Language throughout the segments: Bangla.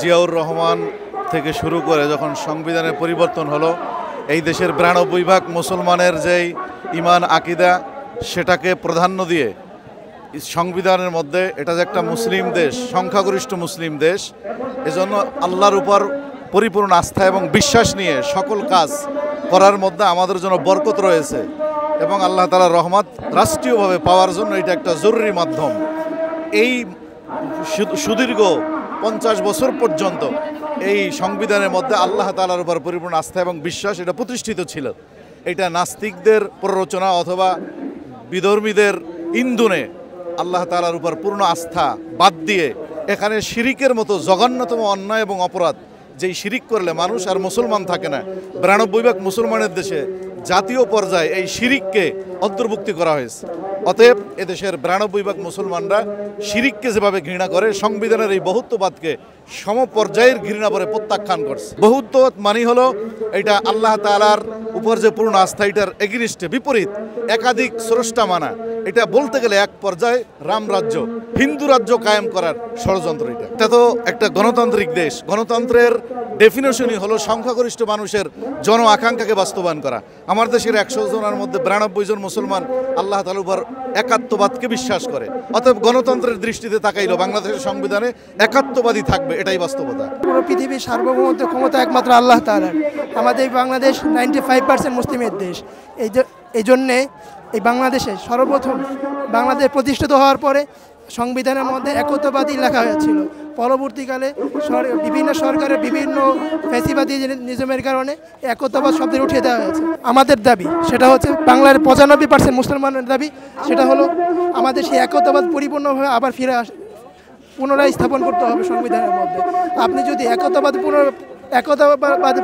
জিয়াউর রহমান থেকে শুরু করে যখন সংবিধানের পরিবর্তন হলো, এই দেশের 92% মুসলমানের যেই ইমান আকিদা সেটাকে প্রাধান্য দিয়ে সংবিধানের মধ্যে এটা যে একটা মুসলিম দেশ, সংখ্যাগরিষ্ঠ মুসলিম দেশ, এজন্য আল্লাহর উপর পরিপূর্ণ আস্থা এবং বিশ্বাস নিয়ে সকল কাজ করার মধ্যে আমাদের জন্য বরকত রয়েছে এবং আল্লাহ তাআলার রহমত রাষ্ট্রীয়ভাবে পাওয়ার জন্য এটা একটা জরুরি মাধ্যম। এই সুদীর্ঘ 50 বছর পর্যন্ত এই সংবিধানের মধ্যে আল্লাহ তাআলার উপর পরিপূর্ণ আস্থা এবং বিশ্বাস এটা প্রতিষ্ঠিত ছিল। এটা নাস্তিকদের প্ররোচনা অথবা বিধর্মীদের ইন্ধনে আল্লাহ তাআলার উপর পূর্ণ আস্থা বাদ দিয়ে এখানে শিরিকের মতো জঘন্যতম অন্যায় এবং অপরাধ, যেই শিরিক করলে মানুষ আর মুসলমান থাকে না, 92% মুসলমানের দেশে জাতীয় পর্যায়ে এই শিরিককে অন্তর্ভুক্তি করা হয়েছে। অতএব এদেশের 92% মুসলমানরা শিরিককে যেভাবে ঘৃণা করে, সংবিধানের এই বহুত্ববাদকে সমপর্যায়ের ঘৃণা করে প্রত্যাখ্যান করছে। বহুত্ববাদ মানে হলো এটা আল্লাহ তাআলার উপর যে পূর্ণ আস্থা, এটার এগেনিস্টে বিপরীত একাধিক স্রষ্টা মানা। এটা বলতে গেলে এক পর্যায়ে রামরাজ্য, হিন্দু রাজ্য কায়েম করার ষড়যন্ত্র। এটা তো একটা গণতান্ত্রিক দেশ, গণতন্ত্রের ডেফিনেশনই হলো সংখ্যাগরিষ্ঠ মানুষের জন আকাঙ্ক্ষাকে বাস্তবায়ন করা। আমার দেশের 100 জনের মধ্যে 92 জন মুসলমান আল্লাহ তাআলার উপর একাত্মবাদকে বিশ্বাস করে। অতএব গণতন্ত্রের দৃষ্টিতে তাকাইলো বাংলাদেশের সংবিধানে একাত্মবাদী থাকবে, এটাই বাস্তবতা। পুরো পৃথিবীর সার্বভৌমত্ব ক্ষমতা একমাত্র আল্লাহ তাআলার। আমাদের বাংলাদেশ 95% মুসলিমের দেশ। এই জন্যে এই বাংলাদেশে সর্বপ্রথম বাংলাদেশ প্রতিষ্ঠিত হওয়ার পরে সংবিধানের মধ্যে একত্ববাদী লেখা হয়েছিল। পরবর্তীকালে বিভিন্ন সরকারের বিভিন্ন ফ্যাসিবাদী নিযমের কারণে একত্ববাদ শব্দ উঠিয়ে দেওয়া হয়েছে। আমাদের দাবি সেটা হচ্ছে, বাংলার 95% মুসলমানের দাবি সেটা হলো আমাদের সেই একত্ববাদ পরিপূর্ণভাবে আবার পুনরায় স্থাপন করতে হবে সংবিধানের মধ্যে। আপনি যদি একত্ববাদ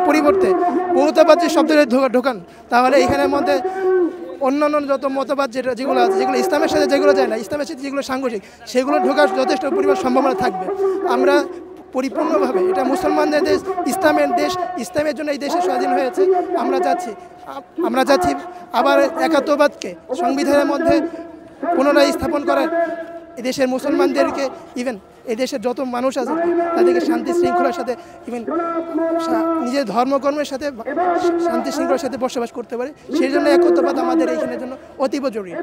পরিবর্তে বহুত্ববাদ যে শব্দটা ঢোকান, তাহলে এখানের মধ্যে অন্যান্য যত মতবাদ যেগুলো আছে, যেগুলো ইসলামের সাথে যেগুলো যায় না, ইসলামের সাথে যেগুলো সাংঘর্ষিক, সেগুলো ঢোকার যথেষ্ট পরিমাণ সম্ভাবনা থাকবে। আমরা পরিপূর্ণভাবে, এটা মুসলমানদের দেশ, ইসলামের দেশ, ইসলামের জন্য এই দেশে স্বাধীন হয়েছে। আমরা চাচ্ছি আবার একাত্মবাদকে সংবিধানের মধ্যে পুনরায় স্থাপন করার, এদেশের মুসলমানদেরকে, ইভেন এদেশের যত মানুষ আছে তাদেরকে শান্তি শৃঙ্খলার সাথে, ইভেন নিজের ধর্মকর্মের সাথে শান্তি শৃঙ্খলার সাথে বসবাস করতে পারে। সেই জন্য একত্ববাদ আমাদের এইখানের জন্য অতীব জরুরি।